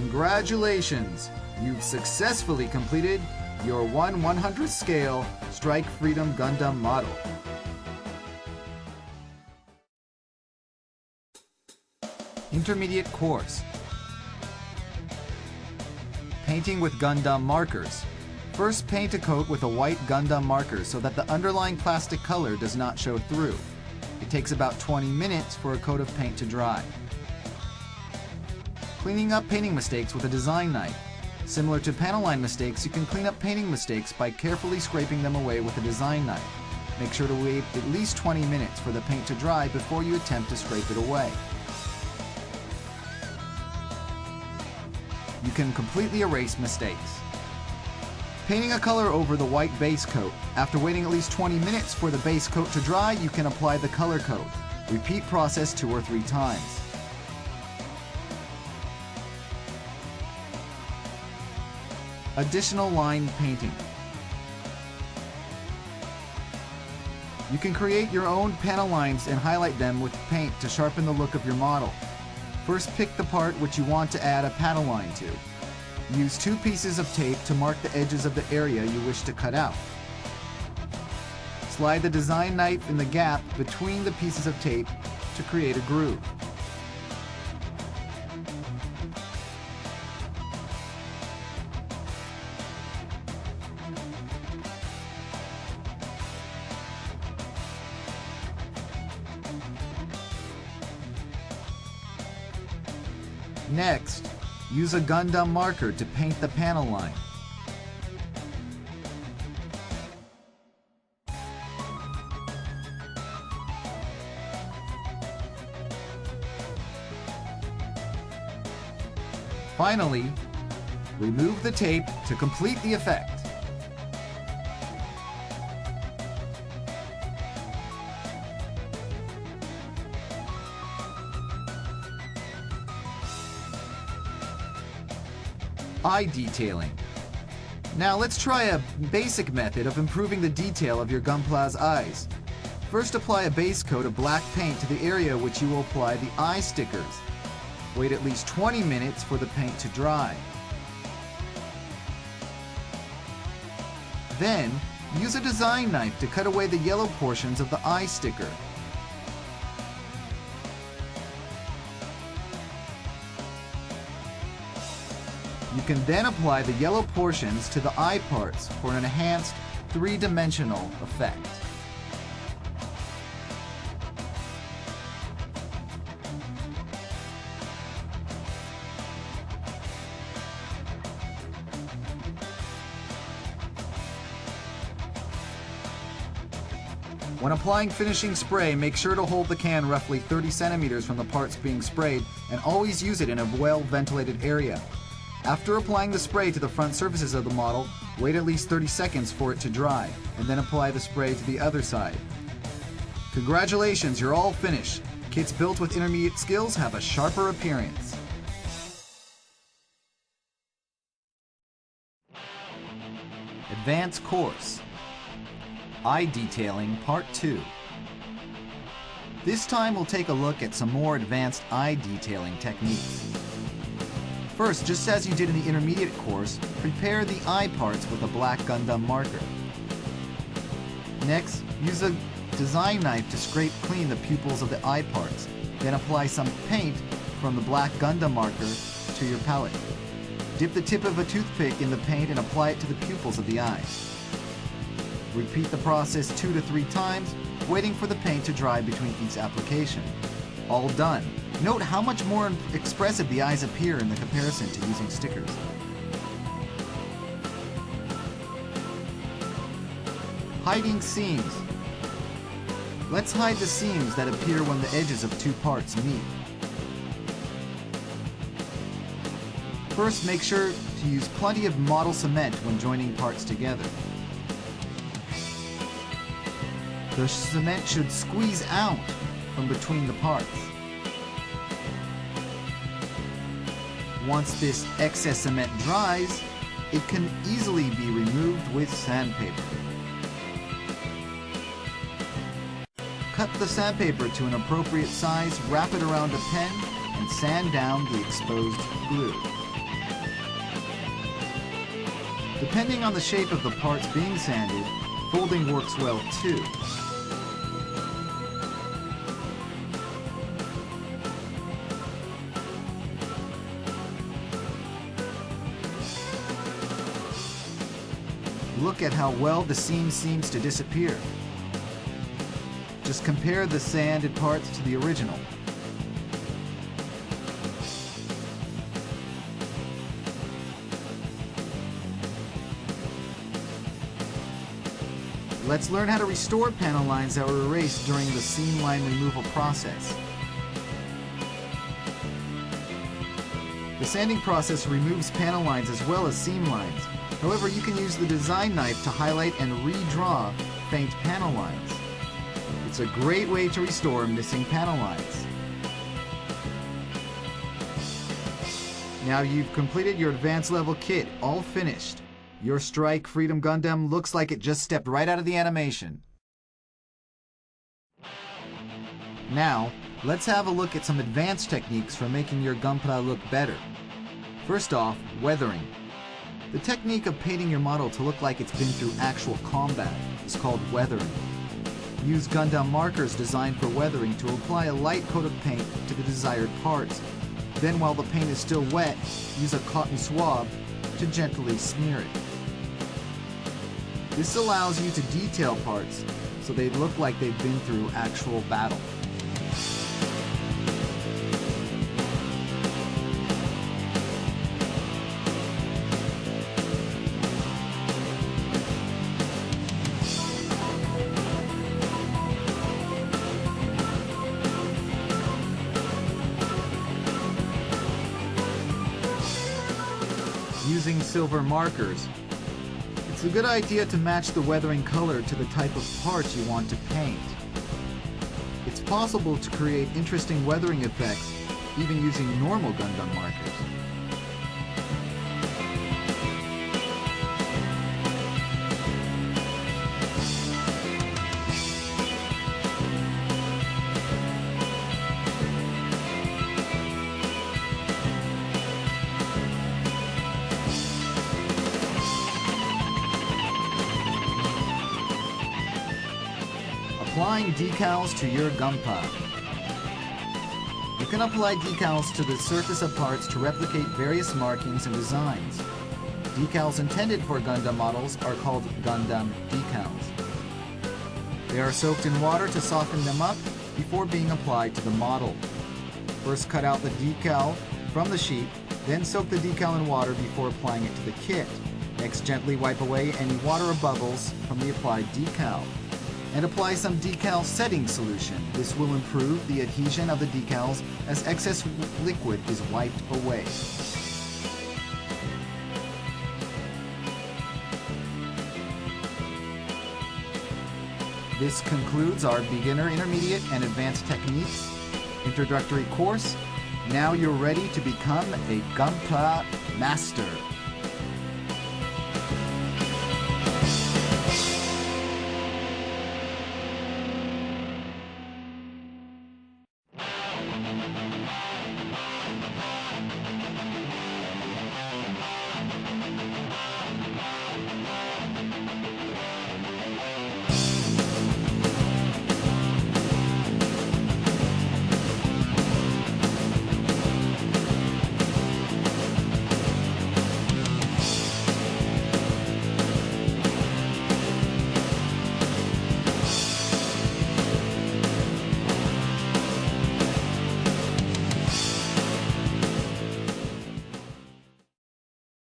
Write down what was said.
Congratulations! You've successfully completed your 1/100th scale Strike Freedom Gundam model. Intermediate course. Painting with Gundam markers. First, paint a coat with a white Gundam marker so that the underlying plastic color does not show through. It takes about 20 minutes for a coat of paint to dry. Cleaning up painting mistakes with a design knife. Similar to panel line mistakes, you can clean up painting mistakes by carefully scraping them away with a design knife. Make sure to wait at least 20 minutes for the paint to dry before you attempt to scrape it away. You can completely erase mistakes. Painting a color over the white base coat. After waiting at least 20 minutes for the base coat to dry, you can apply the color coat. Repeat process 2 or 3 times. Additional line painting. You can create your own panel lines and highlight them with paint to sharpen the look of your model. First, pick the part which you want to add a panel line to. Use 2 pieces of tape to mark the edges of the area you wish to cut out. Slide the design knife in the gap between the pieces of tape to create a groove. Next, use a Gundam marker to paint the panel line. Finally, remove the tape to complete the effect. Eye detailing. Now let's try a basic method of improving the detail of your Gunpla's eyes. First, apply a base coat of black paint to the area which you will apply the eye stickers. Wait at least 20 minutes for the paint to dry. Then, use a design knife to cut away the yellow portions of the eye sticker. You can then apply the yellow portions to the eye parts for an enhanced 3-dimensional effect. When applying finishing spray, make sure to hold the can roughly 30 centimeters from the parts being sprayed and always use it in a well-ventilated area. After applying the spray to the front surfaces of the model, wait at least 30 seconds for it to dry, and then apply the spray to the other side. Congratulations, you're all finished. Kits built with intermediate skills have a sharper appearance. Advanced course. Eye detailing Part 2. This time we'll take a look at some more advanced eye detailing techniques. First, just as you did in the intermediate course, prepare the eye parts with a black Gundam marker. Next, use a design knife to scrape clean the pupils of the eye parts. Then apply some paint from the black Gundam marker to your palette. Dip the tip of a toothpick in the paint and apply it to the pupils of the eyes. Repeat the process 2 to 3 times, waiting for the paint to dry between each application. All done. Note how much more expressive the eyes appear in the comparison to using stickers. Hiding seams. Let's hide the seams that appear when the edges of 2 parts meet. First, make sure to use plenty of model cement when joining parts together. The cement should squeeze out from between the parts. Once this excess cement dries, it can easily be removed with sandpaper. Cut the sandpaper to an appropriate size, wrap it around a pen, and sand down the exposed glue. Depending on the shape of the parts being sanded, folding works well too. Look at how well the seam seems to disappear. Just compare the sanded parts to the original. Let's learn how to restore panel lines that were erased during the seam line removal process. The sanding process removes panel lines as well as seam lines. However, you can use the design knife to highlight and redraw faint panel lines. It's a great way to restore missing panel lines. Now you've completed your advanced level kit, all finished. Your Strike Freedom Gundam looks like it just stepped right out of the animation. Now, let's have a look at some advanced techniques for making your Gunpla look better. First off, weathering. The technique of painting your model to look like it's been through actual combat is called weathering. Use Gundam markers designed for weathering to apply a light coat of paint to the desired parts. Then while the paint is still wet, use a cotton swab to gently smear it. This allows you to detail parts so they look like they've been through actual battle. Using silver markers. It's a good idea to match the weathering color to the type of parts you want to paint. It's possible to create interesting weathering effects even using normal Gundam markers. Applying decals to your Gunpla. You can apply decals to the surface of parts to replicate various markings and designs. Decals intended for Gundam models are called Gundam decals. They are soaked in water to soften them up before being applied to the model. First cut out the decal from the sheet, then soak the decal in water before applying it to the kit. Next, gently wipe away any water or bubbles from the applied decal, and apply some decal setting solution. This will improve the adhesion of the decals as excess liquid is wiped away. This concludes our beginner, intermediate, and advanced techniques introductory course. Now you're ready to become a Gunpla master.